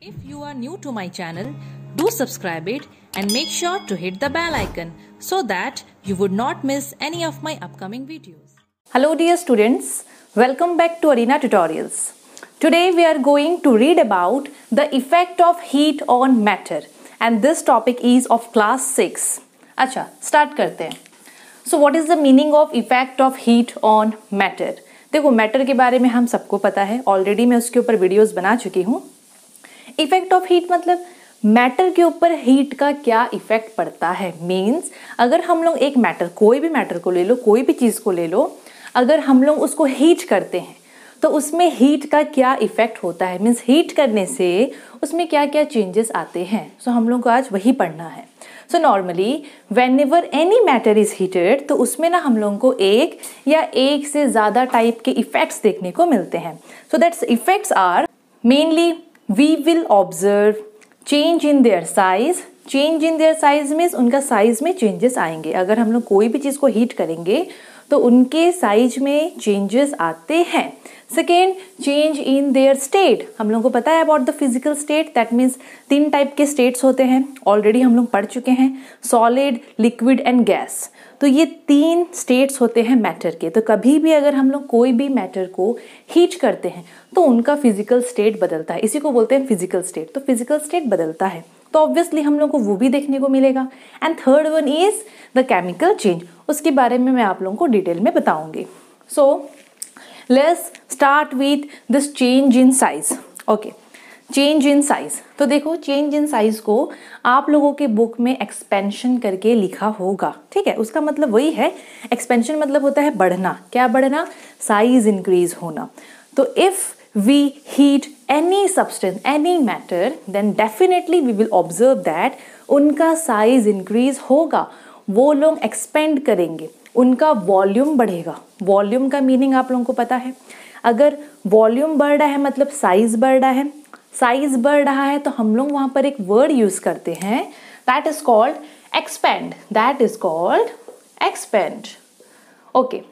If you are new to my channel, do subscribe it and make sure to hit the bell icon so that you would not miss any of my upcoming videos. Hello dear students, welcome back to Arena Tutorials. Today we are going to read about the effect of heat on matter and this topic is of class 6. अच्छा, start करते हैं. So what is the meaning of effect of heat on matter? देखो matter के बारे में हम सबको पता है, ऑलरेडी मैं उसके ऊपर वीडियोस बना चुकी हूँ. इफेक्ट ऑफ हीट मतलब मैटर के ऊपर हीट का क्या इफेक्ट पड़ता है. मीन्स अगर हम लोग एक मैटर, कोई भी मैटर को ले लो, कोई भी चीज़ को ले लो, अगर हम लोग उसको हीट करते हैं तो उसमें हीट का क्या इफेक्ट होता है. मीन्स हीट करने से उसमें क्या क्या चेंजेस आते हैं. सो हम लोग को आज वही पढ़ना है. So normally when ever any matter is heated तो उसमें ना हम लोगों को एक या एक से ज़्यादा टाइप के इफेक्ट्स देखने को मिलते हैं. So that's effects are mainly we will observe change in their size. Change in their size means उनका साइज में चेंजेस आएंगे. अगर हम लोग कोई भी चीज़ को हीट करेंगे तो उनके साइज में चेंजेस आते हैं. Second, change in there state. हम लोगों को पता है about the physical state. That means 3 type के स्टेट्स होते हैं, ऑलरेडी हम लोग पढ़ चुके हैं, सॉलिड, लिक्विड एंड गैस. तो ये 3 स्टेट्स होते हैं मैटर के. तो कभी भी अगर हम लोग कोई भी मैटर को हीट करते हैं तो उनका फिजिकल स्टेट बदलता है. इसी को बोलते हैं फिजिकल स्टेट. तो फिजिकल स्टेट बदलता है तो ऑब्वियसली हम लोग को वो भी देखने को मिलेगा. And third one is the chemical change. उसके बारे में मैं आप लोगों को डिटेल में बताऊंगी. So let's start with this change in size. Okay, change in size. तो देखो चेंज इन साइज को आप लोगों के बुक में एक्सपेंशन करके लिखा होगा. ठीक है, उसका मतलब वही है. एक्सपेंशन मतलब होता है बढ़ना. क्या बढ़ना? साइज इंक्रीज होना. तो if we heat any substance, any matter, then definitely we will observe that उनका size increase होगा. वो लोग expand करेंगे, उनका वॉल्यूम बढ़ेगा. वॉल्यूम का मीनिंग आप लोगों को पता है. अगर वॉल्यूम बढ़ रहा है मतलब साइज बढ़ रहा है. साइज बढ़ रहा है तो हम लोग वहाँ पर एक वर्ड यूज करते हैं, that is called expand. That is called expand. Okay,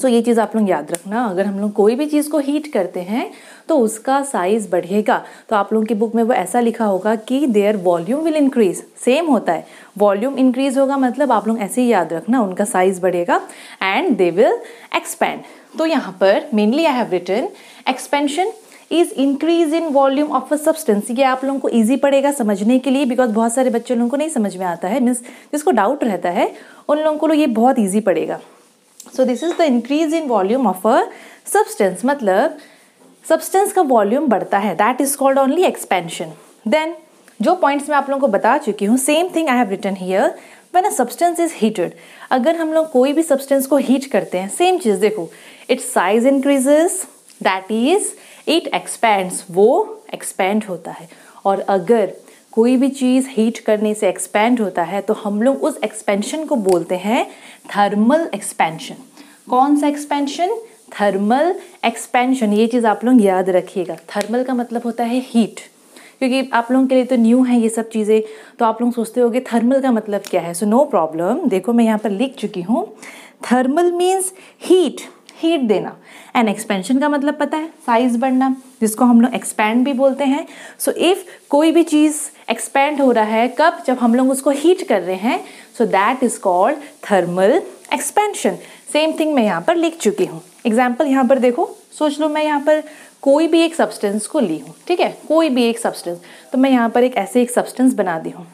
so ये चीज़ आप लोग याद रखना. अगर हम लोग कोई भी चीज़ को हीट करते हैं तो उसका साइज बढ़ेगा. तो आप लोगों की बुक में वो ऐसा लिखा होगा कि there volume will increase. Same होता है, वॉल्यूम इंक्रीज होगा मतलब आप लोग ऐसे ही याद रखना, उनका साइज बढ़ेगा एंड दे विल एक्सपेंड. तो यहाँ पर mainly I have written expansion is increase in volume of a substance. ये आप लोगों को ईजी पड़ेगा समझने के लिए बिकॉज बहुत सारे बच्चे लोगों को नहीं समझ में आता है. मीन्स जिसको डाउट रहता है उन लोगों को ये बहुत ईजी पड़ेगा. So this is the increase in volume of a substance. मतलब सब्सटेंस का वॉल्यूम बढ़ता है. That is called only expansion. Then जो पॉइंट्स मैं आप लोगों को बता चुकी हूँ, same thing I have written here. When a substance is heated, अगर हम लोग कोई भी सब्सटेंस को हीट करते हैं, सेम चीज देखो, it's size increases, that is it expends. वो एक्सपेंड होता है. और अगर कोई भी चीज़ हीट करने से एक्सपेंड होता है तो हम लोग उस एक्सपेंशन को बोलते हैं थर्मल एक्सपेंशन. कौन सा एक्सपेंशन? Thermal expansion. ये चीज़ आप लोग याद रखिएगा. थर्मल का मतलब होता है हीट. क्योंकि आप लोगों के लिए तो न्यू है ये सब चीज़ें, तो आप लोग सोचते होंगे थर्मल का मतलब क्या है. So no problem. देखो मैं यहाँ पर लिख चुकी हूँ. थर्मल मीन्स हीट, हीट देना. एंड एक्सपेंशन का मतलब पता है, साइज बढ़ना, जिसको हम लोग एक्सपैंड भी बोलते हैं. सो इफ कोई भी चीज़ एक्सपैंड हो रहा है, कब? जब हम लोग उसको हीट कर रहे हैं. So that is called thermal expansion. Same thing मैं यहाँ पर लिख चुकी हूँ. एग्जाम्पल यहाँ पर देखो, सोच लो मैं यहाँ पर कोई भी एक सब्सटेंस को ली हूँ. ठीक है, कोई भी एक सब्सटेंस. तो मैं यहाँ पर एक ऐसे एक सब्सटेंस बना दी हूँ.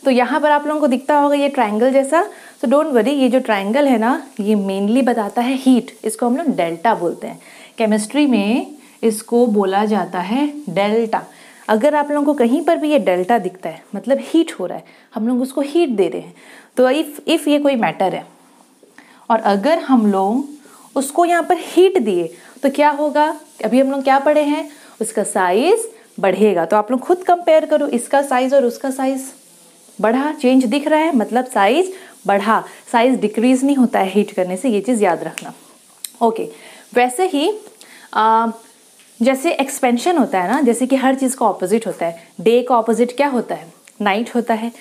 तो यहाँ पर आप लोगों को दिखता होगा ये ट्रायंगल जैसा. सो डोंट वरी, ये जो ट्रायंगल है ना, ये मेनली बताता है हीट. इसको हम लोग डेल्टा बोलते हैं. केमिस्ट्री में इसको बोला जाता है डेल्टा. अगर आप लोगों को कहीं पर भी ये डेल्टा दिखता है मतलब हीट हो रहा है, हम लोग उसको हीट दे रहे हैं. तो इफ़ ये कोई मैटर है और अगर हम लोग उसको यहाँ पर हीट दिए तो क्या होगा? अभी हम लोग क्या पढ़े हैं, उसका साइज बढ़ेगा. तो आप लोग खुद कंपेयर करो, इसका साइज और उसका साइज बढ़ा, चेंज दिख रहा है मतलब साइज बढ़ा. साइज डिक्रीज नहीं होता है हीट करने से, ये चीज़ याद रखना. ओके, वैसे ही जैसे एक्सपेंशन होता है ना, जैसे कि हर चीज़ का ऑपोजिट होता है. डे का ऑपोजिट क्या होता है? नाइट होता है.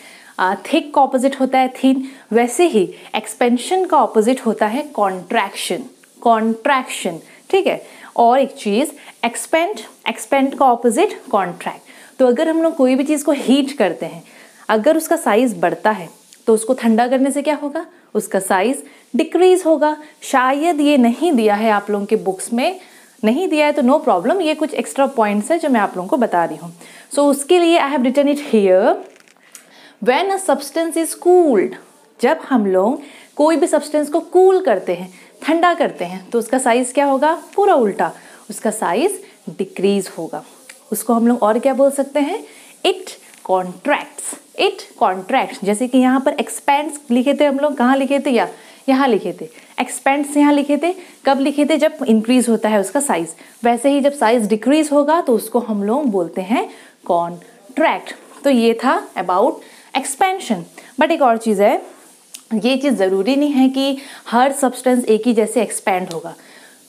थिक का ऑपोजिट होता है थिन. वैसे ही एक्सपेंशन का ऑपोजिट होता है कॉन्ट्रैक्शन. कॉन्ट्रैक्शन, ठीक है. और एक चीज़ एक्सपेंड, एक्सपेंड का ऑपोजिट कॉन्ट्रैक्ट. तो अगर हम लोग कोई भी चीज़ को हीट करते हैं, अगर उसका साइज बढ़ता है तो उसको ठंडा करने से क्या होगा, उसका साइज डिक्रीज होगा। शायद ये नहीं दिया है आप लोगों के बुक्स में, नहीं दिया है तो नो प्रॉब्लम, ये कुछ एक्स्ट्रा पॉइंट्स है जो मैं आप लोगों को बता रही हूँ। सो उसके लिए I have written it here, when a substance is cooled, जब हम लोग कोई भी सब्सटेंस को कूल करते हैं, ठंडा करते हैं, तो उसका साइज क्या होगा, पूरा उल्टा, उसका साइज डिक्रीज होगा। उसको हम लोग और क्या बोल सकते हैं, इट कॉन्ट्रैक्ट्स, इट कॉन्ट्रैक्ट्स। जैसे कि यहाँ पर एक्सपेंड्स लिखे थे हम लोग, कहाँ लिखे थे, या यहाँ लिखे थे, एक्सपेंड्स यहाँ लिखे थे, कब लिखे थे, जब इंक्रीज होता है उसका साइज। वैसे ही जब साइज डिक्रीज होगा तो उसको हम लोग बोलते हैं कॉन्ट्रैक्ट। तो ये था अबाउट एक्सपेंशन। बट एक और चीज़ है, ये चीज़ ज़रूरी नहीं है कि हर सब्सटेंस एक ही जैसे एक्सपैंड होगा।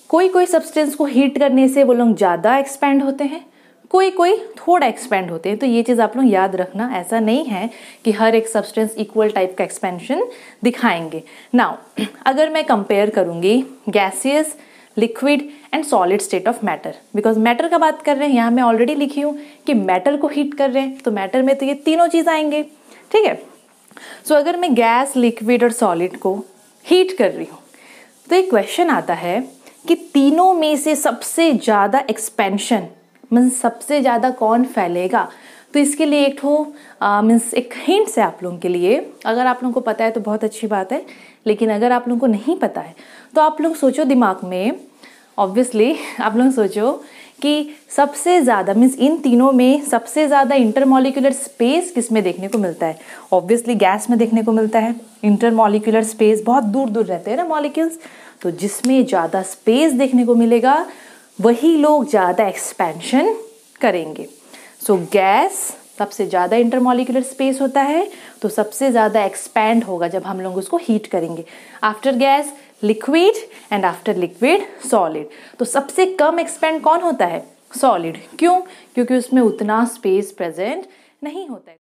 कोई कोई सब्सटेंस को हीट करने से वो लोग ज़्यादा एक्सपैंड होते हैं, कोई कोई थोड़ा एक्सपेंड होते हैं। तो ये चीज़ आप लोग याद रखना, ऐसा नहीं है कि हर एक सब्सटेंस इक्वल टाइप का एक्सपेंशन दिखाएंगे। नाउ अगर मैं कंपेयर करूँगी gaseous, liquid and solid state of matter, because matter का बात कर रहे हैं, यहाँ मैं ऑलरेडी लिखी हूँ कि मैटर को हीट कर रहे हैं, तो मैटर में तो ये तीनों चीज़ आएंगे, ठीक है। सो अगर मैं गैस, लिक्विड और सॉलिड को हीट कर रही हूँ तो एक क्वेश्चन आता है कि तीनों में से सबसे ज़्यादा एक्सपेंशन मीन्स सबसे ज़्यादा कौन फैलेगा। तो इसके लिए एक मीन्स एक हिंट्स है आप लोगों के लिए। अगर आप लोगों को पता है तो बहुत अच्छी बात है, लेकिन अगर आप लोगों को नहीं पता है तो आप लोग सोचो दिमाग में, ऑब्वियसली आप लोग सोचो कि सबसे ज़्यादा मीन्स इन तीनों में सबसे ज़्यादा इंटरमॉलिक्यूलर स्पेस किस में देखने को मिलता है। ऑब्वियसली गैस में देखने को मिलता है। इंटरमॉलिक्यूलर स्पेस, बहुत दूर दूर रहते हैं ना मॉलिक्यूल्स, तो जिसमें ज़्यादा स्पेस देखने को मिलेगा वही लोग ज़्यादा एक्सपेंशन करेंगे। सो गैस सबसे ज़्यादा इंटरमॉलिक्यूलर स्पेस होता है, तो सबसे ज़्यादा एक्सपैंड होगा जब हम लोग उसको हीट करेंगे। After gas liquid and after liquid solid. तो सबसे कम एक्सपेंड कौन होता है, सॉलिड। क्यों, क्योंकि उसमें उतना स्पेस प्रेजेंट नहीं होता है।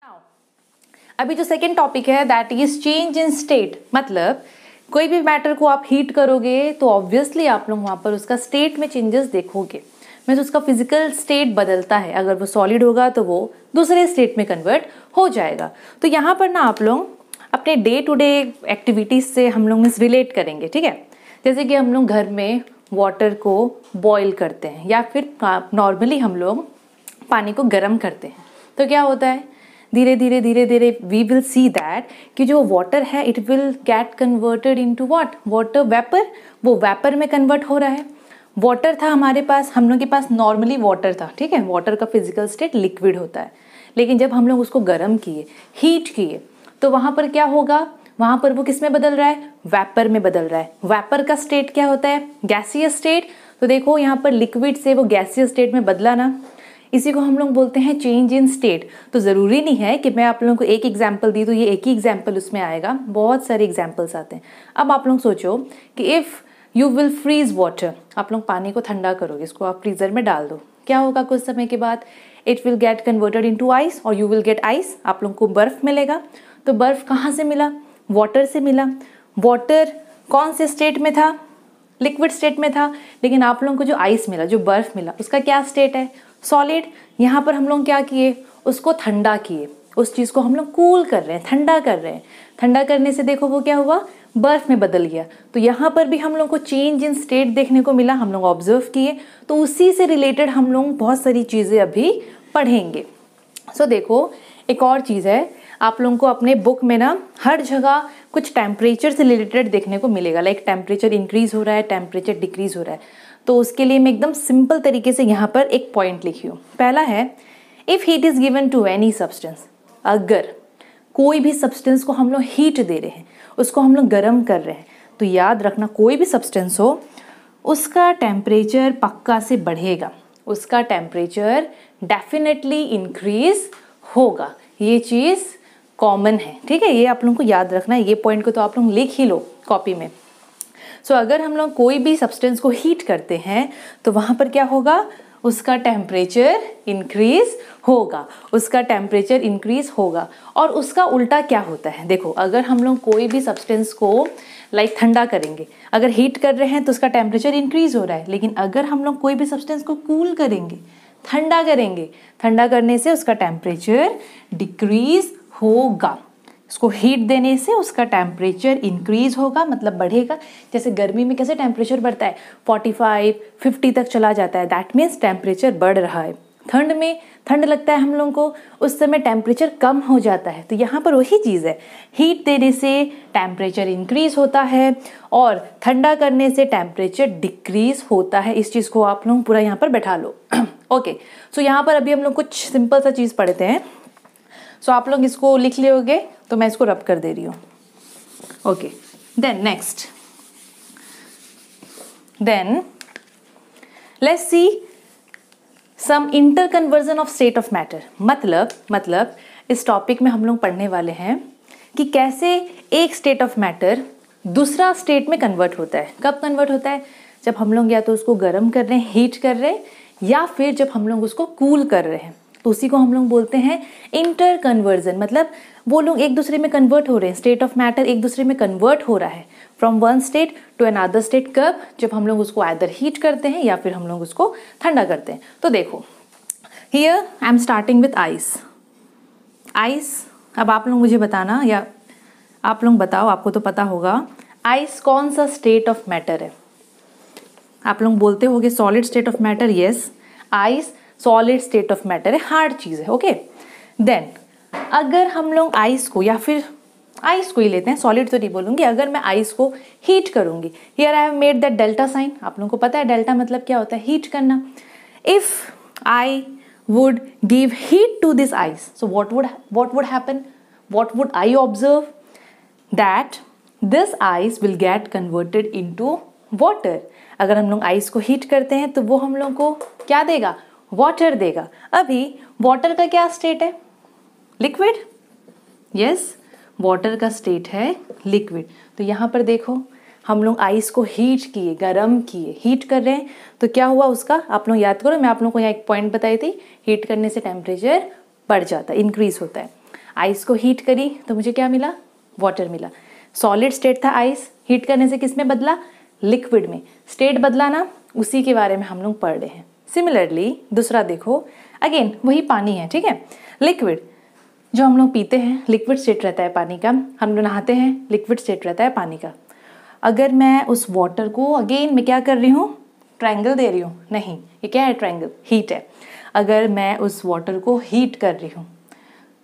अभी जो सेकेंड टॉपिक है that is change in state, मतलब कोई भी मैटर को आप हीट करोगे तो ऑब्वियसली आप लोग वहाँ पर उसका स्टेट में चेंजेस देखोगे, मीन्स उसका फिजिकल स्टेट बदलता है। अगर वो सॉलिड होगा तो वो दूसरे स्टेट में कन्वर्ट हो जाएगा। तो यहाँ पर ना आप लोग अपने डे टू डे एक्टिविटीज़ से हम लोग मीन्स रिलेट करेंगे, ठीक है। जैसे कि हम लोग घर में वाटर को बॉईल करते हैं या फिर नॉर्मली हम लोग पानी को गर्म करते हैं, तो क्या होता है, धीरे धीरे धीरे धीरे वी विल सी दैट कि जो वाटर है it will get converted into what, water vapour. वो वेपर में कन्वर्ट हो रहा है। वाटर था हमारे पास, हम लोग के पास नॉर्मली वाटर था, ठीक है। वाटर का फिजिकल स्टेट लिक्विड होता है, लेकिन जब हम लोग उसको गर्म किए, हीट किए, तो वहाँ पर क्या होगा, वहाँ पर वो किस में बदल रहा है, वेपर में बदल रहा है। वेपर का स्टेट क्या होता है, गैसियस स्टेट। तो देखो यहाँ पर लिक्विड से वो गैसियस स्टेट में बदला ना, इसी को हम लोग बोलते हैं चेंज इन स्टेट। तो ज़रूरी नहीं है कि मैं आप लोगों को एक एग्जाम्पल दी तो ये एक ही एग्जाम्पल उसमें आएगा, बहुत सारे एग्जाम्पल्स आते हैं। अब आप लोग सोचो कि if you will freeze water, आप लोग पानी को ठंडा करोगे, इसको आप फ्रीज़र में डाल दो, क्या होगा कुछ समय के बाद, it will get converted into ice और यू विल गेट आइस, आप लोग को बर्फ़ मिलेगा। तो बर्फ़ कहाँ से मिला, वाटर से मिला। वाटर कौन से स्टेट में था, लिक्विड स्टेट में था, लेकिन आप लोगों को जो आइस मिला, जो बर्फ़ मिला, उसका क्या स्टेट है, सॉलिड। यहाँ पर हम लोग क्या किए, उसको ठंडा किए, उस चीज़ को हम लोग कूल कर रहे हैं, ठंडा कर रहे हैं। ठंडा करने से देखो वो क्या हुआ, बर्फ़ में बदल गया। तो यहाँ पर भी हम लोग को चेंज इन स्टेट देखने को मिला, हम लोग ऑब्जर्व किए। तो उसी से रिलेटेड हम लोग बहुत सारी चीज़ें अभी पढ़ेंगे। सो देखो एक और चीज़ है, आप लोगों को अपने बुक में ना हर जगह कुछ टेम्परेचर से रिलेटेड देखने को मिलेगा, लाइक टेम्परेचर इंक्रीज़ हो रहा है, टेम्परेचर डिक्रीज़ हो रहा है। तो उसके लिए मैं एकदम सिंपल तरीके से यहाँ पर एक पॉइंट लिखी हूँ। पहला है, if heat is given to any substance, अगर कोई भी सब्सटेंस को हम लोग हीट दे रहे हैं, उसको हम लोग गर्म कर रहे हैं, तो याद रखना कोई भी सब्सटेंस हो उसका टेम्परेचर पक्का से बढ़ेगा, उसका टेम्परेचर डेफिनेटली इंक्रीज होगा। ये चीज़ कॉमन है, ठीक है, ये आप लोगों को याद रखना है। ये पॉइंट को तो आप लोग लिख ही लो कॉपी में। सो अगर हम लोग कोई भी सब्सटेंस को हीट करते हैं तो वहाँ पर क्या होगा, उसका टेम्परेचर इंक्रीज होगा, उसका टेम्परेचर इंक्रीज होगा। और उसका उल्टा क्या होता है, देखो अगर हम लोग कोई भी सब्सटेंस को लाइक ठंडा करेंगे, अगर हीट कर रहे हैं तो उसका टेम्परेचर इंक्रीज हो रहा है, लेकिन अगर हम लोग कोई भी सब्सटेंस को कूल करेंगे ठंडा करेंगे। ठंडा करने से उसका टेम्परेचर डिक्रीज होगा। इसको हीट देने से उसका टेम्परेचर इंक्रीज होगा, मतलब बढ़ेगा। जैसे गर्मी में कैसे टेम्परेचर बढ़ता है, 45, 50 तक चला जाता है, दैट मीन्स टेम्परेचर बढ़ रहा है। ठंड में ठंड लगता है हम लोगों को, उस समय टेम्परेचर कम हो जाता है। तो यहाँ पर वही चीज़ है, हीट देने से टेम्परेचर इंक्रीज होता है और ठंडा करने से टेम्परेचर डिक्रीज होता है। इस चीज़ को आप लोग पूरा यहाँ पर बैठा लो। ओके, सो यहाँ पर अभी हम लोग कुछ सिंपल सा चीज़ पढ़ते हैं। सो आप लोग इसको लिख लोगे, तो मैं इसको रब कर दे रही हूँ। Okay, then next, then let's see some inter conversion of state of matter. मतलब इस टॉपिक में हम लोग पढ़ने वाले हैं कि कैसे एक स्टेट ऑफ मैटर दूसरा स्टेट में कन्वर्ट होता है। कब कन्वर्ट होता है, जब हम लोग या तो उसको गर्म कर रहे हैं, हीट कर रहे हैं, या फिर जब हम लोग उसको कूल कर रहे हैं, तो उसी को हम लोग बोलते हैं इंटर कन्वर्जन। मतलब वो लोग एक दूसरे में कन्वर्ट हो रहे हैं, स्टेट ऑफ मैटर एक दूसरे में कन्वर्ट हो रहा है from one state to another state. कब, जब हम लोग उसको आइदर हीट करते हैं या फिर हम लोग उसको ठंडा करते हैं। तो देखो, here I am starting with ice. अब आप लोग मुझे बताना, या आप लोग बताओ, आपको तो पता होगा आइस कौन सा स्टेट ऑफ मैटर है। आप लोग बोलते होगे solid state of matter. Yes, ice solid state of matter है, हार्ड चीज है। ओके, देन अगर हम लोग आइस को, या फिर आइस को ही लेते हैं, सॉलिड तो नहीं बोलूंगी, अगर मैं आइस को हीट करूंगी, here I have made that delta sign. आप लोगों को पता है डेल्टा मतलब क्या होता है, हीट करना। If I would give heat to this ice, so what would happen, what would I observe, that this ice will get converted into water। अगर हम लोग आइस को हीट करते हैं तो वो हम लोग को क्या देगा, वाटर देगा। अभी वाटर का क्या स्टेट है, लिक्विड। यस, वाटर का स्टेट है लिक्विड। तो यहाँ पर देखो, हम लोग आइस को हीट किए, गरम किए, हीट कर रहे हैं, तो क्या हुआ उसका, आप लोग याद करो, मैं आप लोगों को यहाँ एक पॉइंट बताई थी, हीट करने से टेम्परेचर बढ़ जाता है, इंक्रीज होता है। आइस को हीट करी तो मुझे क्या मिला, वाटर मिला। सॉलिड स्टेट था आइस, हीट करने से किस में बदला, लिक्विड में। स्टेट बदला ना, उसी के बारे में हम लोग पढ़ रहे हैं। सिमिलरली दूसरा देखो, अगेन वही पानी है, ठीक है, लिक्विड जो हम लोग पीते हैं, लिक्विड स्टेट रहता है पानी का। हम लोग नहाते हैं, लिक्विड स्टेट रहता है पानी का। अगर मैं उस वाटर को, अगेन मैं क्या कर रही हूँ, ट्रायंगल दे रही हूँ, नहीं, ये क्या है, ट्रायंगल, हीट है। अगर मैं उस वाटर को हीट कर रही हूँ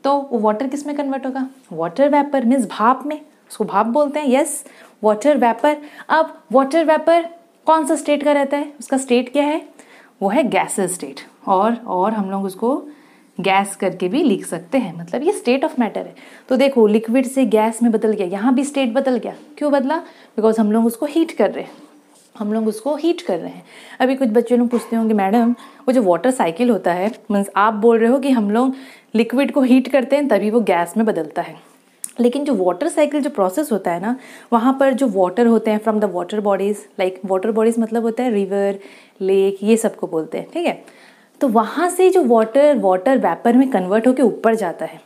तो वो वाटर किस में कन्वर्ट होगा, वाटर वेपर, मीन्स भाप में, उसको भाप बोलते हैं। Yes, water vapour. अब वाटर वेपर कौन सा स्टेट का रहता है, उसका स्टेट क्या है, वो है गैसेस स्टेट। और हम लोग उसको गैस करके भी लिख सकते हैं, मतलब ये स्टेट ऑफ मैटर है। तो देखो, लिक्विड से गैस में बदल गया, यहाँ भी स्टेट बदल गया। क्यों बदला, बिकॉज हम लोग उसको हीट कर रहे हैं, हम लोग उसको हीट कर रहे हैं। अभी कुछ बच्चे लोग पूछते होंगे, मैडम वो जो वाटर साइकिल होता है, मीन्स आप बोल रहे हो कि हम लोग लिक्विड को हीट करते हैं तभी वो गैस में बदलता है, लेकिन जो वाटर साइकिल जो प्रोसेस होता है ना, वहाँ पर जो वाटर होते हैं from the water bodies, like water bodies मतलब होता है रिवर, लेक, ये सबको बोलते हैं, ठीक है। तो वहाँ से जो वाटर वेपर में कन्वर्ट होकर ऊपर जाता है,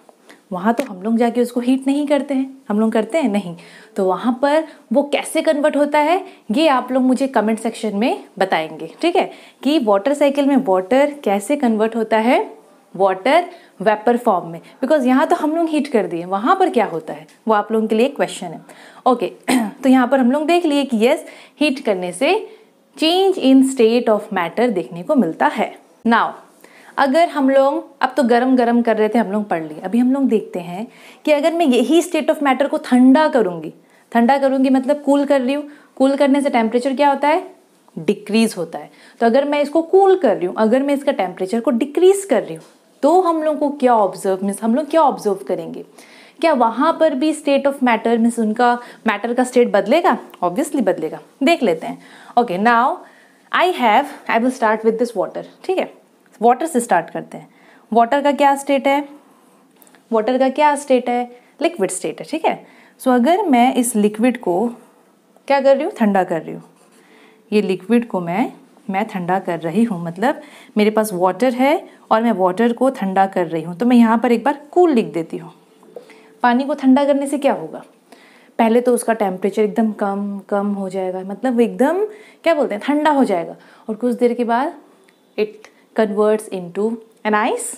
वहाँ तो हम लोग जाके उसको हीट नहीं करते हैं, हम लोग करते हैं नहीं। तो वहाँ पर वो कैसे कन्वर्ट होता है, ये आप लोग मुझे कमेंट सेक्शन में बताएंगे, ठीक है, कि वाटर साइकिल में वाटर कैसे कन्वर्ट होता है वाटर वेपर फॉर्म में। बिकॉज यहाँ तो हम लोग हीट कर दिए, वहाँ पर क्या होता है वो आप लोगों के लिए क्वेश्चन है। ओके, तो यहाँ पर हम लोग देख लिए कि यस, हीट करने से change in state of matter देखने को मिलता है। नाउ अगर हम लोग, अब तो गरम कर रहे थे, हम लोग पढ़ लिए, अभी हम लोग देखते हैं कि अगर मैं यही स्टेट ऑफ मैटर को ठंडा करूँगी मतलब कूल कर रही हूँ, कूल करने से टेम्परेचर क्या होता है, डिक्रीज होता है। तो अगर मैं इसको कूल कर रही हूँ, अगर मैं इसका टेम्परेचर को डिक्रीज कर रही हूँ, तो हम लोग को क्या ऑब्जर्व, मीन्स हम लोग क्या ऑब्जर्व करेंगे, क्या वहाँ पर भी स्टेट ऑफ मैटर, मीन्स उनका मैटर का स्टेट बदलेगा, ऑब्वियसली बदलेगा। देख लेते हैं। Okay, now I will start with this water, ठीक है, वाटर से स्टार्ट करते हैं। वाटर का क्या स्टेट है, लिक्विड स्टेट है, ठीक है। सो अगर मैं इस लिक्विड को क्या कर रही हूँ, ठंडा कर रही हूँ, ये लिक्विड को मैं ठंडा कर रही हूँ, मतलब मेरे पास वाटर है और मैं वाटर को ठंडा कर रही हूँ। तो मैं यहाँ पर एक बार कूल लिख देती हूँ। पानी को ठंडा करने से क्या होगा, पहले तो उसका टेम्परेचर एकदम कम हो जाएगा, मतलब एकदम क्या बोलते हैं, ठंडा हो जाएगा, और कुछ देर के बाद it converts into an ice.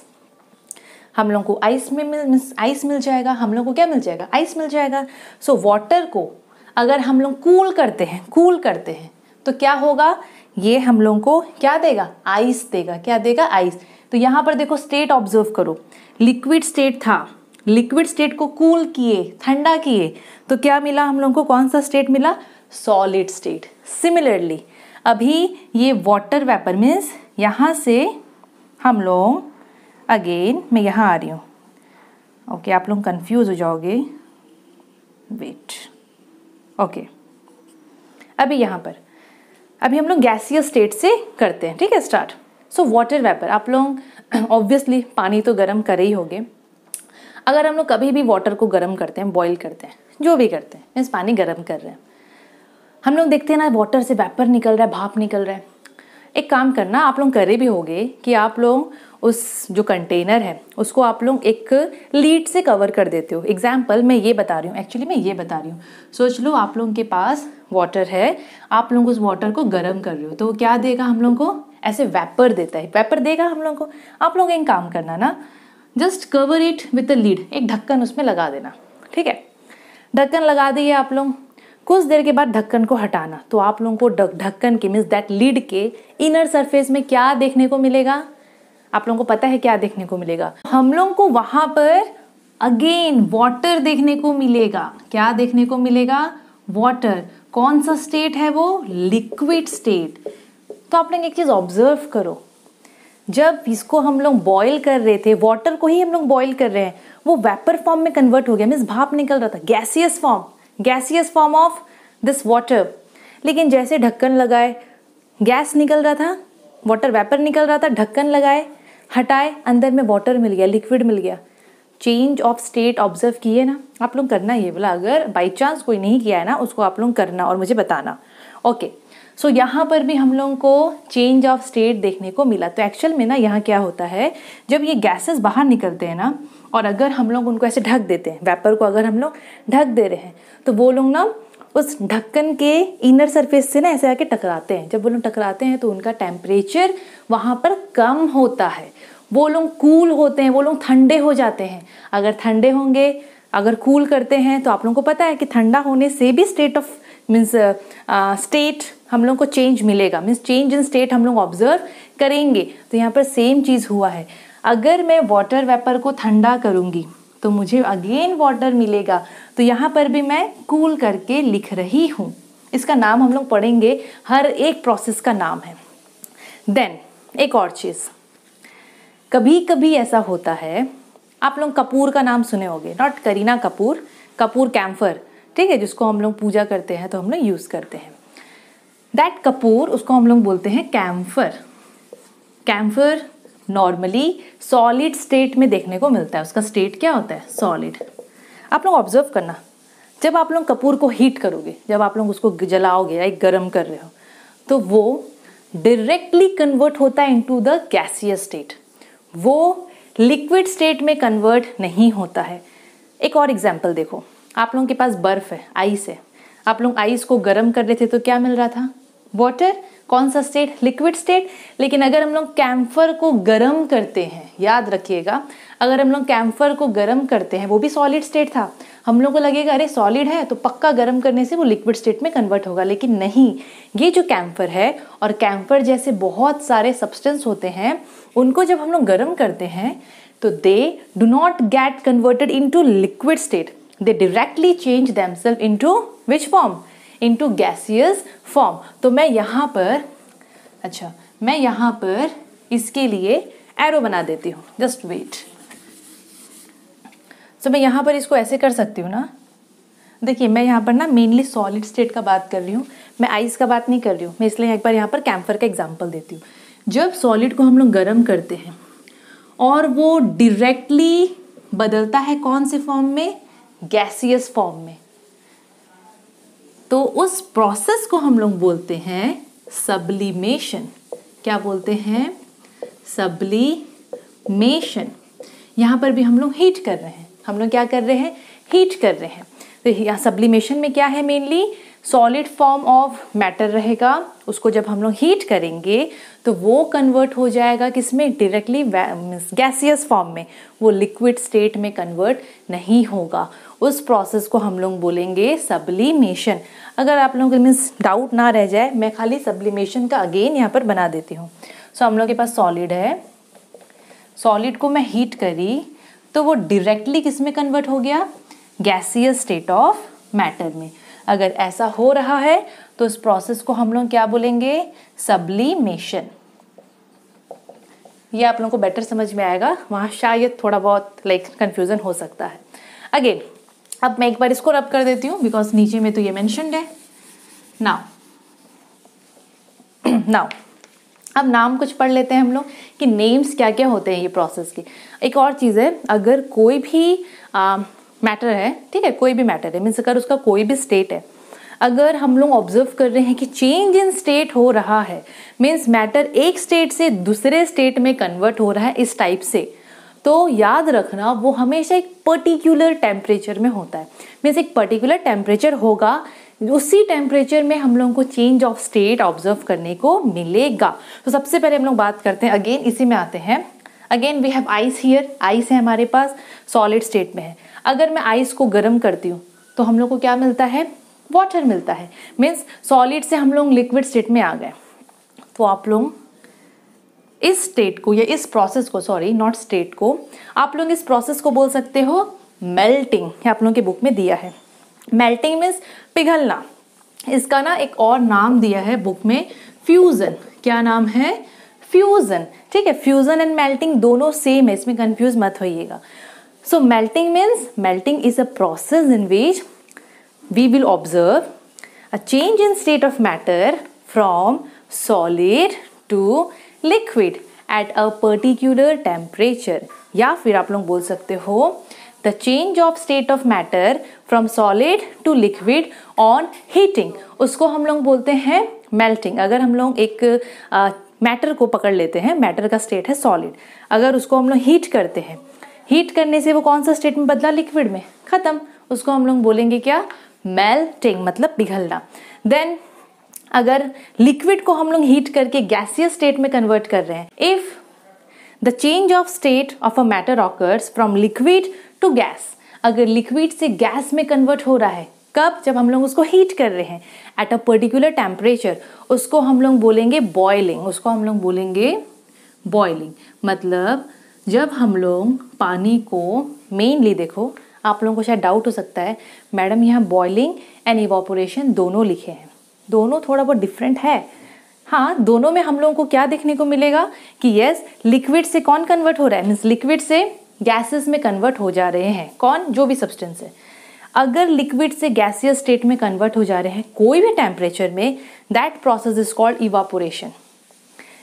हम लोग को आइस मिल जाएगा, हम लोग को क्या मिल जाएगा, आइस मिल जाएगा। सो वाटर को अगर हम लोग कूल करते हैं तो क्या होगा, ये हम लोग को क्या देगा, आइस देगा। क्या देगा, आइस। तो यहाँ पर देखो स्टेट ऑब्जर्व करो, लिक्विड स्टेट था, लिक्विड स्टेट को कूल किए, ठंडा किए, तो क्या मिला हम लोग को, कौन सा स्टेट मिला, सॉलिड स्टेट। सिमिलरली अभी ये वाटर वेपर मीन्स यहाँ से हम लोग अगेन, मैं यहाँ आ रही हूँ, ओके, आप लोग कंफ्यूज हो जाओगे, वेट, ओके। अभी यहाँ पर अभी हम लोग गैसियस स्टेट से करते हैं, ठीक है, स्टार्ट। सो वाटर वेपर, आप लोग ऑब्वियसली पानी तो गर्म करे ही होगे। अगर हम लोग कभी भी वाटर को गर्म करते हैं, बॉईल करते हैं, जो भी करते हैं, मीन्स पानी गर्म कर रहे हैं, हम लोग देखते हैं ना वाटर से वेपर निकल रहा है, भाप निकल रहा है। एक काम करना, आप लोग करे भी होगे कि आप लोग उस जो कंटेनर है उसको आप लोग एक लीड से कवर कर देते हो। एग्जाम्पल मैं ये बता रही हूँ, एक्चुअली मैं ये बता रही हूँ। सोच लो आप लोगों के पास वाटर है, आप लोग उस वाटर को गर्म कर रहे हो, तो वो क्या देगा हम लोग को, ऐसे वेपर देता है, वेपर देगा हम लोग को। आप लोग एक काम करना ना, just cover it with a lead, एक ढक्कन उसमें लगा देना, ठीक है। ढक्कन लगा दिए आप लोग, कुछ देर के बाद ढक्कन को हटाना, तो आप लोगों को ढक्कन के मीन्स दैट लीड के इनर सरफेस में क्या देखने को मिलेगा, आप लोगों को पता है क्या देखने को मिलेगा, हम लोगों को वहां पर अगेन वाटर देखने को मिलेगा। क्या देखने को मिलेगा, वाटर। कौन सा स्टेट है वो, लिक्विड स्टेट। तो आप लोग एक चीज ऑब्जर्व करो, जब इसको हम लोग बॉईल कर रहे थे, वाटर को ही हम लोग बॉईल कर रहे हैं, वो वेपर फॉर्म में कन्वर्ट हो गया, मीन्स भाप निकल रहा था, gaseous form of this water. लेकिन जैसे ढक्कन लगाए, गैस निकल रहा था, वाटर वेपर निकल रहा था, ढक्कन लगाए, हटाए, अंदर में वाटर मिल गया, लिक्विड मिल गया। चेंज ऑफ स्टेट ऑब्जर्व किए ना आप लोग, करना ये बोला, अगर बाई चांस कोई नहीं किया है ना, उसको आप लोग करना और मुझे बताना, ओके। सो यहाँ पर भी हम लोगों को चेंज ऑफ स्टेट देखने को मिला। तो एक्चुअल में ना यहाँ क्या होता है, जब ये गैसेस बाहर निकलते हैं ना, और अगर हम लोग उनको ऐसे ढक देते हैं, वेपर को अगर हम लोग ढक दे रहे हैं, तो वो लोग ना उस ढक्कन के इनर सरफेस से ना ऐसे आके टकराते हैं। जब वो लोग टकराते हैं तो उनका टेम्परेचर वहाँ पर कम होता है, वो लोग कूल होते हैं, वो लोग ठंडे हो जाते हैं। अगर ठंडे होंगे, अगर कूल करते हैं, तो आप लोगों को पता है कि ठंडा होने से भी स्टेट ऑफ मीन्स स्टेट हम लोग को चेंज मिलेगा, मीन्स चेंज इन स्टेट हम लोग ऑब्जर्व करेंगे। तो यहाँ पर सेम चीज़ हुआ है, अगर मैं वाटर वेपर को ठंडा करूँगी तो मुझे अगेन वाटर मिलेगा। तो यहाँ पर भी मैं कूल करके लिख रही हूँ, इसका नाम हम लोग पढ़ेंगे, हर एक प्रोसेस का नाम है। देन एक और चीज़, कभी कभी ऐसा होता है, आप लोग कपूर का नाम सुने होंगे, नॉट करीना कपूर, कपूर कैम्फर, ठीक है, जिसको हम लोग पूजा करते हैं तो हम लोग यूज़ करते हैं। दैट कपूर, उसको हम लोग बोलते हैं camphor. Camphor normally solid state में देखने को मिलता है, उसका स्टेट क्या होता है, सॉलिड। आप लोग ऑब्जर्व करना, जब आप लोग कपूर को हीट करोगे, जब आप लोग उसको जलाओगे या गर्म कर रहे हो, तो वो डायरेक्टली कन्वर्ट होता है इनटू द गैसियस स्टेट, वो लिक्विड स्टेट में कन्वर्ट नहीं होता है। एक और एग्जांपल देखो, आप लोगों के पास बर्फ है, आइस है, आप लोग आइस को गर्म कर रहे थे तो क्या मिल रहा था, वाटर। कौन सा स्टेट, लिक्विड स्टेट। लेकिन अगर हम लोग कैम्फर को गर्म करते हैं, याद रखिएगा, अगर हम लोग कैम्फर को गर्म करते हैं, वो भी सॉलिड स्टेट था, हम लोग को लगेगा अरे सॉलिड है तो पक्का गर्म करने से वो लिक्विड स्टेट में कन्वर्ट होगा, लेकिन नहीं, ये जो कैम्फर है और कैम्फर जैसे बहुत सारे सब्सटेंस होते हैं, उनको जब हम लोग गर्म करते हैं तो they do not get converted into liquid state, they directly change themselves into which form, into gaseous form. तो मैं यहाँ पर, अच्छा मैं यहाँ पर इसके लिए एरो बना देती हूँ, जस्ट वेट। तो मैं यहाँ पर इसको ऐसे कर सकती हूँ ना, देखिए मैं यहाँ पर ना मेनली सॉलिड स्टेट का बात कर रही हूँ, मैं आइस का बात नहीं कर रही हूँ, मैं इसलिए एक बार यहाँ पर कैम्फर का एग्जांपल देती हूँ। जब सॉलिड को हम लोग गर्म करते हैं और वो डायरेक्टली बदलता है कौन से फॉर्म में, गैसियस फॉर्म में, तो उस प्रोसेस को हम लोग बोलते हैं सब्लिमेशन। क्या बोलते हैं, सब्लिमेशन। यहाँ पर भी हम लोग हीट कर रहे हैं, हम लोग क्या कर रहे हैं, हीट कर रहे हैं। तो यहाँ सब्लिमेशन में क्या है, mainly solid form of matter रहेगा, उसको जब हम लोग हीट करेंगे तो वो कन्वर्ट हो जाएगा किसमें, डायरेक्टली गैसियस फॉर्म में, वो लिक्विड स्टेट में कन्वर्ट नहीं होगा। उस प्रोसेस को हम लोग बोलेंगे सब्लिमेशन। अगर आप लोगों को मीन्स डाउट ना रह जाए, मैं खाली सब्लिमेशन का अगेन यहाँ पर बना देती हूँ। सो हम लोग के पास सॉलिड है, सॉलिड को मैं हीट करी तो वो डायरेक्टली किस में कन्वर्ट हो गया, गैसियस स्टेट ऑफ मैटर में। अगर ऐसा हो रहा है तो इस प्रोसेस को हम लोग क्या बोलेंगे, सब्लिमेशन। ये आप लोगों को बेटर समझ में आएगा, वहाँ शायद थोड़ा बहुत कंफ्यूजन हो सकता है। अगेन अब मैं एक बार इसको रब कर देती हूँ बिकॉज नीचे में तो ये मेंशन्ड है। नाउ अब नाम कुछ पढ़ लेते हैं हम लोग कि नेम्स क्या क्या होते हैं ये प्रोसेस के। एक और चीज़ है, अगर कोई भी मैटर है, ठीक है, कोई भी मैटर है, मीन्स अगर उसका कोई भी स्टेट है, अगर हम लोग ऑब्जर्व कर रहे हैं कि चेंज इन स्टेट हो रहा है, मीन्स मैटर एक स्टेट से दूसरे स्टेट में कन्वर्ट हो रहा है इस टाइप से, तो याद रखना वो हमेशा एक पर्टिकुलर टेम्परेचर में होता है। मीन्स एक पर्टिकुलर टेम्परेचर होगा, उसी टेम्परेचर में हम लोगों को चेंज ऑफ स्टेट ऑब्जर्व करने को मिलेगा। तो सबसे पहले हम लोग बात करते हैं, अगेन इसी में आते हैं। Again we have ice here, ice है हमारे पास, सॉलिड स्टेट में है। अगर मैं आइस को गर्म करती हूँ तो हम लोग को क्या मिलता है, वाटर मिलता है। मीन्स सॉलिड से हम लोग लिक्विड स्टेट में आ गए। तो आप लोग इस स्टेट को या इस प्रोसेस को, सॉरी नॉट स्टेट को, आप लोग इस प्रोसेस को बोल सकते हो मेल्टिंग। आप लोगों के बुक में दिया है मेल्टिंग मीन्स पिघलना। इसका ना एक और नाम दिया है बुक में, फ्यूजन। क्या नाम है, फ्यूजन। ठीक है, फ्यूजन एंड मेल्टिंग दोनों सेम है, इसमें कंफ्यूज मत होइएगा। So melting means, melting is a process in which we will observe a change in state of matter from solid to liquid at a particular temperature. या फिर आप लोग बोल सकते हो the change of state of matter from solid to liquid on heating, उसको हम लोग बोलते हैं मेल्टिंग। अगर हम लोग एक मैटर को पकड़ लेते हैं, मैटर का स्टेट है सॉलिड, अगर उसको हम लोग हीट करते हैं, हीट करने से वो कौन सा स्टेट में बदला, लिक्विड में, खत्म, उसको हम लोग बोलेंगे क्या, मेल्टिंग, मतलब पिघलना। देन अगर लिक्विड को हम लोग हीट करके गैसियस स्टेट में कन्वर्ट कर रहे हैं, if the change of state of a matter occurs from liquid to gas, अगर लिक्विड से गैस में कन्वर्ट हो रहा है, कब, जब हम लोग उसको हीट कर रहे हैं एट अ पर्टिकुलर टेम्परेचर, उसको हम लोग बोलेंगे बॉइलिंग। उसको हम लोग बोलेंगे बॉइलिंग। मतलब जब हम लोग पानी को, मेनली देखो आप लोगों को शायद डाउट हो सकता है मैडम यहाँ बॉइलिंग एंड इवापोरेशन दोनों लिखे हैं, दोनों थोड़ा बहुत डिफरेंट है। हाँ, दोनों में हम लोगों को क्या देखने को मिलेगा कि यस, लिक्विड से कौन कन्वर्ट हो रहा है, मीन्स लिक्विड से गैसेस में कन्वर्ट हो जा रहे हैं, कौन, जो भी सब्सटेंस है। अगर लिक्विड से गैसियस स्टेट में कन्वर्ट हो जा रहे हैं कोई भी टेम्परेचर में, that process is called evaporation.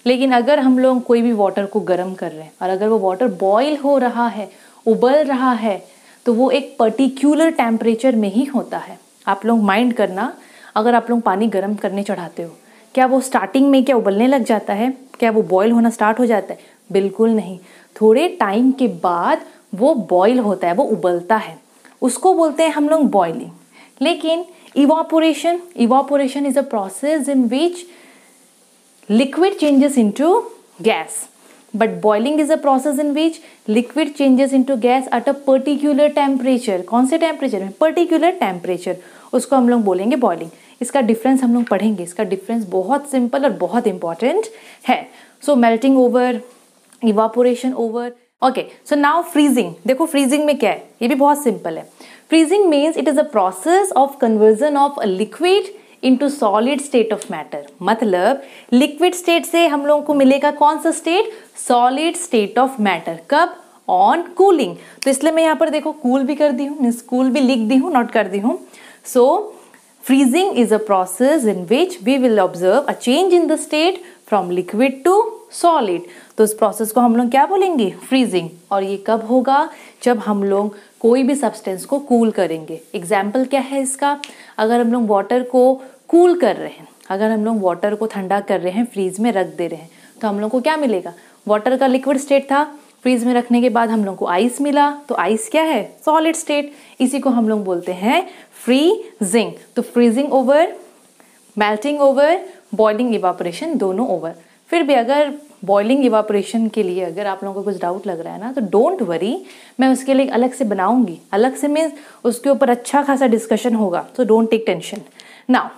लेकिन अगर हम लोग कोई भी वाटर को गर्म कर रहे हैं और अगर वो वाटर बॉईल हो रहा है, उबल रहा है, तो वो एक पर्टिकुलर टेम्परेचर में ही होता है। आप लोग माइंड करना, अगर आप लोग पानी गर्म करने चढ़ाते हो, क्या वो स्टार्टिंग में क्या उबलने लग जाता है, क्या वो बॉईल होना स्टार्ट हो जाता है, बिल्कुल नहीं। थोड़े टाइम के बाद वो बॉईल होता है, वो उबलता है, उसको बोलते हैं हम लोग बॉइलिंग। लेकिन evaporation, evaporation is a process in which liquid changes into gas, but boiling is a process in which liquid changes into gas at a particular temperature। कौन से टेम्परेचर में, पर्टिकुलर टेम्परेचर, उसको हम लोग बोलेंगे बॉइलिंग। इसका difference हम लोग पढ़ेंगे, इसका डिफरेंस बहुत सिंपल और बहुत इंपॉर्टेंट है। So melting over, evaporation over. Okay, so now freezing. देखो फ्रीजिंग में क्या है, ये भी बहुत सिंपल है। Freezing means it is a process of conversion of a liquid into solid state of matter. मतलब लिक्विड स्टेट से हम लोगों को मिलेगा कौन सा state, solid state of matter, कब, ऑन कूलिंग। तो इसलिए मैं यहाँ पर देखो कूल भी कर दी हूँ, मीन्स कूल भी लिख दी हूँ, नोट कर दी हूँ। So freezing is a process in which we will observe a change in the state from liquid to solid. तो इस प्रोसेस को हम लोग क्या बोलेंगे, फ्रीजिंग। और ये कब होगा, जब हम लोग कोई भी सब्सटेंस को कूल करेंगे। एग्जाम्पल क्या है इसका, अगर हम लोग वाटर को कूल कर रहे हैं, अगर हम लोग वाटर को ठंडा कर रहे हैं, फ्रीज में रख दे रहे हैं, तो हम लोग को क्या मिलेगा, वाटर का लिक्विड स्टेट था, फ्रीज में रखने के बाद हम लोग को आइस मिला, तो आइस क्या है? Solid state. इसी को हम लोग बोलते हैं फ्रीजिंग। तो freezing over, melting over, boiling evaporation दोनों ओवर। फिर भी अगर बॉइलिंग इवापोरेशन के लिए अगर आप लोगों को कुछ डाउट लग रहा है ना, तो डोंट वरी, मैं उसके लिए अलग से बनाऊंगी। अलग से मीन्स उसके ऊपर अच्छा खासा डिस्कशन होगा, तो डोंट टेक टेंशन। नाउ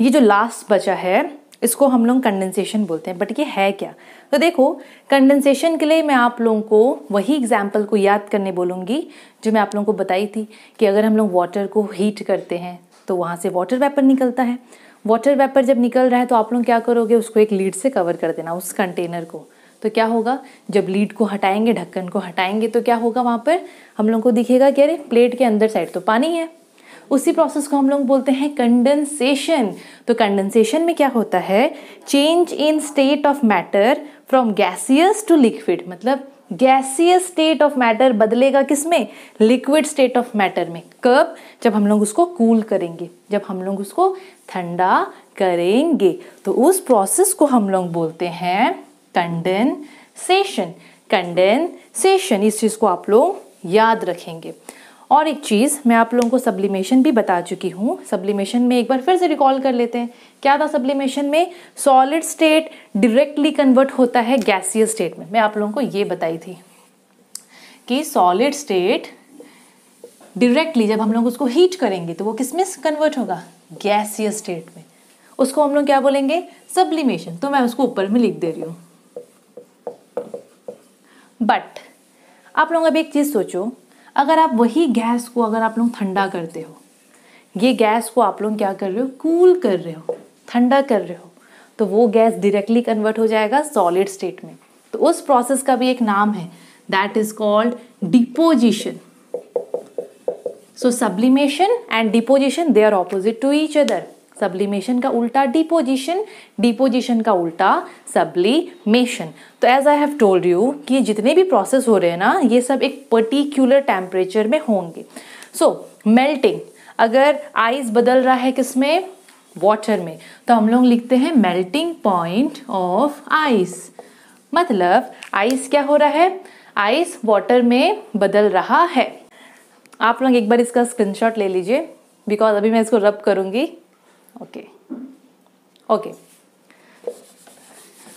ये जो लास्ट बचा है इसको हम लोग कंडेंसेशन बोलते हैं, बट ये है क्या? तो देखो, कंडेंसेशन के लिए मैं आप लोगों को वही एग्जाम्पल को याद करने बोलूँगी जो मैं आप लोगों को बताई थी कि अगर हम लोग वाटर को हीट करते हैं तो वहाँ से वाटर वेपर निकलता है। वाटर वेपर जब निकल रहा है तो आप लोग क्या करोगे? उसको एक लीड से कवर कर देना उस कंटेनर को। तो क्या होगा? जब लीड को हटाएंगे, ढक्कन को हटाएंगे, तो क्या होगा? वहाँ पर हम लोग को दिखेगा कि अरे प्लेट के अंदर साइड तो पानी है। उसी प्रोसेस को हम लोग बोलते हैं कंडेंसेशन। तो कंडेंसेशन में क्या होता है? Change in state of matter from gaseous to liquid. मतलब गैसियस स्टेट ऑफ मैटर बदलेगा किसमें? लिक्विड स्टेट ऑफ मैटर में। कब? जब हम लोग उसको कूल करेंगे, जब हम लोग उसको ठंडा करेंगे, तो उस प्रोसेस को हम लोग बोलते हैं कंडेंसेशन। कंडेंसेशन, इस चीज को आप लोग याद रखेंगे। और एक चीज़ मैं आप लोगों को सब्लिमेशन भी बता चुकी हूँ। सब्लिमेशन में एक बार फिर से रिकॉल कर लेते हैं। क्या था सब्लिमेशन में? सॉलिड स्टेट डायरेक्टली कन्वर्ट होता है गैसियस स्टेट में। मैं आप लोगों को ये बताई थी कि सॉलिड स्टेट डायरेक्टली जब हम लोग उसको हीट करेंगे तो वो किस में कन्वर्ट होगा? गैसियस स्टेट में। उसको हम लोग क्या बोलेंगे? सब्लिमेशन। तो मैं उसको ऊपर में लिख दे रही हूँ। बट आप लोग अब एक चीज़ सोचो, अगर आप वही गैस को अगर आप लोग ठंडा करते हो, ये गैस को आप लोग क्या कर रहे हो? कूल कर रहे हो, ठंडा कर रहे हो, तो वो गैस डायरेक्टली कन्वर्ट हो जाएगा सॉलिड स्टेट में। तो उस प्रोसेस का भी एक नाम है, that is called deposition. So sublimation and deposition they are opposite to each other. Sublimation का उल्टा डिपोजिशन, डिपोजिशन का उल्टा सब्लिमेशन। तो as I have told you कि जितने भी प्रोसेस हो रहे हैं ना, ये सब एक पर्टिकुलर टेम्परेचर में होंगे। सो मेल्टिंग, अगर आइस बदल रहा है किसमें? वाटर में, तो हम लोग लिखते हैं मेल्टिंग पॉइंट ऑफ आइस। मतलब आइस क्या हो रहा है? आइस वाटर में बदल रहा है। आप लोग एक बार इसका स्क्रीनशॉट ले लीजिए, बिकॉज अभी मैं इसको रब करूंगी। ओके ओके,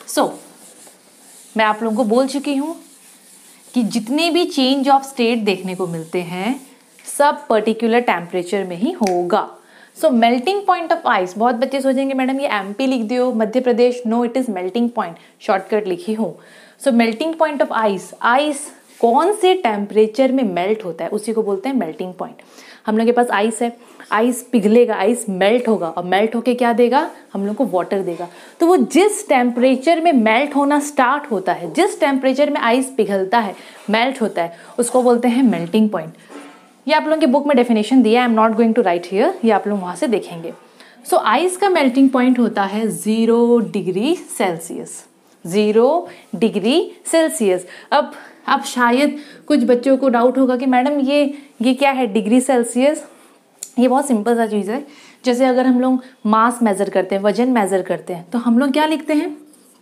सो मैं आप लोगों को बोल चुकी हूं कि जितने भी चेंज ऑफ स्टेट देखने को मिलते हैं सब पर्टिकुलर टेम्परेचर में ही होगा। So melting point of ice, बहुत बच्चे सोचेंगे मैडम ये एमपी लिख दियो, Madhya Pradesh. No, it is melting point, shortcut लिखी हूँ। So melting point of ice, ice कौन से टेम्परेचर में मेल्ट होता है उसी को बोलते हैं मेल्टिंग पॉइंट। हम लोग के पास आइस है, आइस पिघलेगा, आइस मेल्ट होगा, और मेल्ट होके क्या देगा? हम लोग को वाटर देगा। तो वो जिस टेम्परेचर में मेल्ट होना स्टार्ट होता है, जिस टेम्परेचर में आइस पिघलता है, मेल्ट होता है, उसको बोलते हैं मेल्टिंग पॉइंट। ये आप लोगों की बुक में डेफिनेशन दिया है, I am not going to write here, ये आप लोग वहां से देखेंगे। सो आइस का मेल्टिंग पॉइंट होता है 0 डिग्री सेल्सियस। 0 degree Celsius. अब शायद कुछ बच्चों को डाउट होगा कि मैडम ये क्या है डिग्री सेल्सियस? ये बहुत सिंपल सा चीज़ है। जैसे अगर हम लोग मास मेज़र करते हैं, वजन मेज़र करते हैं, तो हम लोग क्या लिखते हैं?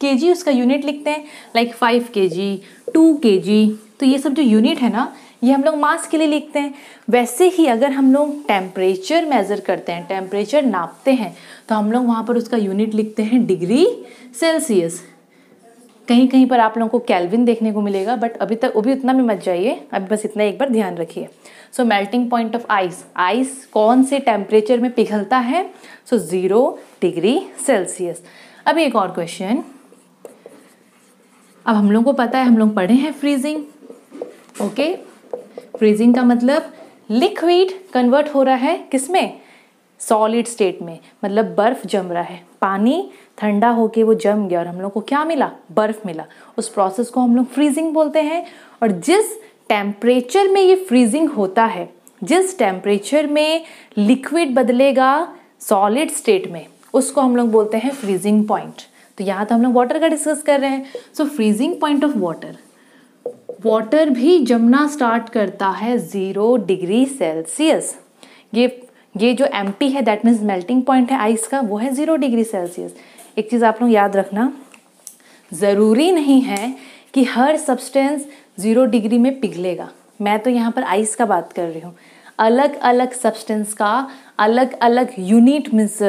केजी, उसका यूनिट लिखते हैं, लाइक 5 kg, 2 kg। तो ये सब जो यूनिट है ना, ये हम लोग मास के लिए लिखते हैं। वैसे ही अगर हम लोग टेम्परेचर मेज़र करते हैं, टेम्परेचर नापते हैं, तो हम लोग वहाँ पर उसका यूनिट लिखते हैं डिग्री सेल्सियस। कहीं कहीं पर आप लोगों को केल्विन देखने को मिलेगा, बट अभी उतना भी मत जाइए, अभी बस इतना एक बार ध्यान रखिए। So melting point of ice, ice कौन से टेम्परेचर में पिघलता है? So 0 degree Celsius. अब एक और क्वेश्चन, अब हम लोग को पता है, हम लोग पढ़े हैं फ्रीजिंग। ओके, फ्रीजिंग का मतलब लिक्विड कन्वर्ट हो रहा है किसमें? सॉलिड स्टेट में। मतलब बर्फ जम रहा है, पानी ठंडा होके वो जम गया और हम लोग को क्या मिला? बर्फ मिला। उस प्रोसेस को हम लोग फ्रीजिंग बोलते हैं। और जिस टेम्परेचर में ये फ्रीजिंग होता है, जिस टेम्परेचर में लिक्विड बदलेगा सॉलिड स्टेट में, उसको हम लोग बोलते हैं फ्रीजिंग पॉइंट। तो यहाँ तो हम लोग वाटर का डिस्कस कर रहे हैं। So freezing point of water, water भी जमना स्टार्ट करता है 0 डिग्री सेल्सियस। ये जो एमपी है, दैट मीन्स मेल्टिंग पॉइंट है आइस का, वो है 0 डिग्री सेल्सियस। एक चीज़ आप लोग याद रखना, ज़रूरी नहीं है कि हर सब्सटेंस 0 डिग्री में पिघलेगा। मैं तो यहाँ पर आइस का बात कर रही हूँ। अलग अलग सब्सटेंस का अलग अलग यूनिट मीन्स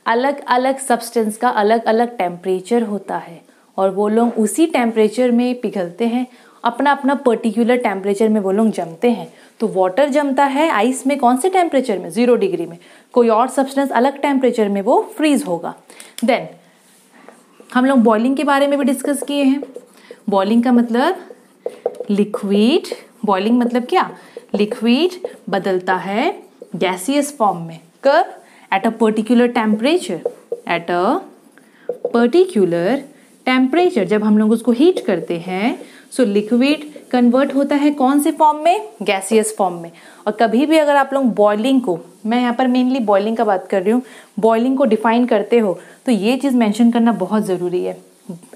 अलग अलग सब्सटेंस का अलग अलग टेम्परेचर होता है और वो लोग उसी टेम्परेचर में पिघलते हैं, अपना अपना पर्टिकुलर टेम्परेचर में वो लोग जमते हैं। तो वाटर जमता है आइस में कौन से टेम्परेचर में? 0 डिग्री में। कोई और सब्सटेंस अलग टेम्परेचर में वो फ्रीज होगा। देन हम लोग बॉइलिंग के बारे में भी डिस्कस किए हैं। बॉइलिंग का मतलब लिक्विड, बॉइलिंग मतलब क्या? लिक्विड बदलता है गैसियस फॉर्म में। कब? Eight a particular temperature. Eight a particular temperature जब हम लोग उसको हीट करते हैं, सो लिक्विड कन्वर्ट होता है कौन से फॉर्म में? गैसियस फॉर्म में। और कभी भी अगर आप लोग बॉइलिंग को, मैं यहाँ पर मेनली बॉइलिंग का बात कर रही हूँ, बॉइलिंग को डिफाइन करते हो तो ये चीज़ मेंशन करना बहुत ज़रूरी है।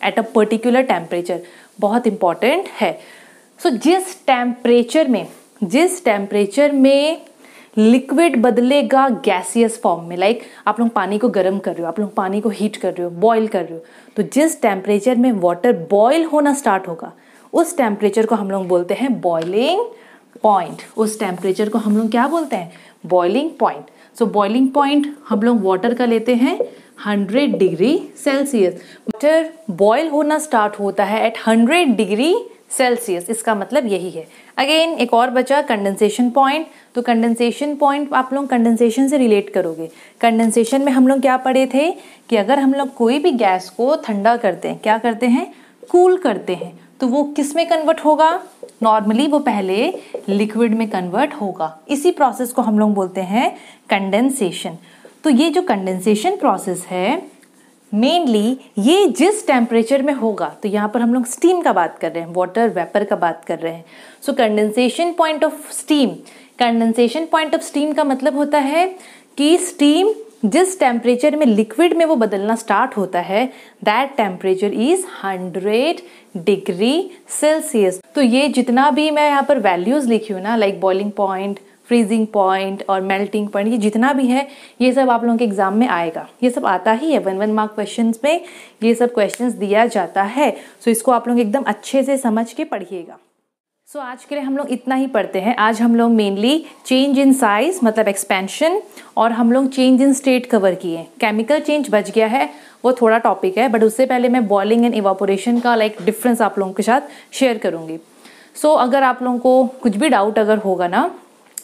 एट अ पर्टिकुलर टेम्परेचर बहुत इंपॉर्टेंट है। सो जिस टेम्परेचर में लिक्विड बदलेगा गैसियस फॉर्म में, लाइक आप लोग पानी को गर्म कर रहे हो, आप लोग पानी को हीट कर रहे हो, बॉईल कर रहे हो, तो जिस टेम्परेचर में वाटर बॉईल होना स्टार्ट होगा उस टेम्परेचर को हम लोग बोलते हैं बॉइलिंग पॉइंट। उस टेम्परेचर को हम लोग क्या बोलते हैं? Boiling point. सो बॉइलिंग पॉइंट हम लोग वाटर का लेते हैं 100 डिग्री सेल्सियस। वाटर बॉईल होना स्टार्ट होता है एट 100 डिग्री सेल्सियस, इसका मतलब यही है। अगेन एक और बचा कंडेंसेशन पॉइंट। तो कंडेंसेशन पॉइंट आप लोग कंडेंसेशन से रिलेट करोगे। कंडेंसेशन में हम लोग क्या पढ़े थे कि अगर हम लोग कोई भी गैस को ठंडा करते हैं, क्या करते हैं? कूल करते हैं, तो वो किस में कन्वर्ट होगा? नॉर्मली वो पहले लिक्विड में कन्वर्ट होगा। इसी प्रोसेस को हम लोग बोलते हैं कंडेंसेशन। तो ये जो कंडेंसेशन प्रोसेस है मेनली ये जिस टेम्परेचर में होगा, तो यहाँ पर हम लोग स्टीम का बात कर रहे हैं, वाटर वेपर का बात कर रहे हैं। So condensation point of steam, condensation point of steam का मतलब होता है कि स्टीम जिस टेम्परेचर में लिक्विड में वो बदलना स्टार्ट होता है that temperature is 100 degree Celsius. तो ये जितना भी मैं यहाँ पर वैल्यूज लिखी हूँ ना, like boiling point, freezing point और मेल्टिंग पॉइंट, ये जितना भी है ये सब आप लोगों के एग्जाम में आएगा। ये सब आता ही है 1 मार्क क्वेश्चंस में, ये सब क्वेश्चंस दिया जाता है। सो इसको आप लोग एकदम अच्छे से समझ के पढ़िएगा। सो आज के लिए हम लोग इतना ही पढ़ते हैं। आज हम लोग मेनली चेंज इन साइज मतलब एक्सपेंशन और हम लोग चेंज इन स्टेट कवर किए। केमिकल चेंज बच गया है, वो थोड़ा टॉपिक है, बट उससे पहले मैं बॉइलिंग एंड इवापोरेशन का लाइक डिफरेंस आप लोगों के साथ शेयर करूँगी। सो अगर आप लोगों को कुछ भी डाउट अगर होगा ना,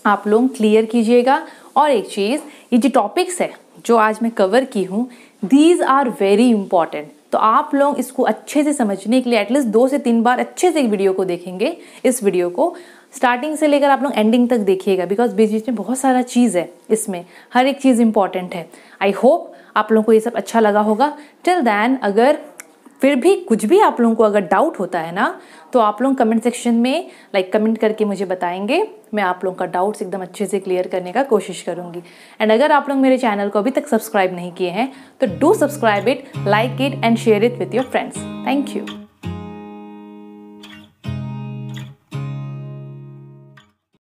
आप लोग क्लियर कीजिएगा। और एक चीज़, ये जो टॉपिक्स है जो आज मैं कवर की हूँ, दीज आर वेरी इंपॉर्टेंट। तो आप लोग इसको अच्छे से समझने के लिए एटलीस्ट 2 से 3 बार अच्छे से एक वीडियो को देखेंगे। इस वीडियो को स्टार्टिंग से लेकर आप लोग एंडिंग तक देखिएगा, बिकॉज बीच बीच में बहुत सारा चीज़ है, इसमें हर एक चीज़ इंपॉर्टेंट है। आई होप आप लोगों को ये सब अच्छा लगा होगा। टिल देन अगर फिर भी कुछ भी आप लोगों को अगर डाउट होता है ना, तो आप लोग कमेंट सेक्शन में कमेंट करके मुझे बताएंगे। मैं आप लोगों का डाउट्स एकदम अच्छे से क्लियर करने का कोशिश करूंगी। एंड अगर आप लोग मेरे चैनल को अभी तक सब्सक्राइब नहीं किए हैं तो do subscribe it, like it and share it with your friends. Thank you.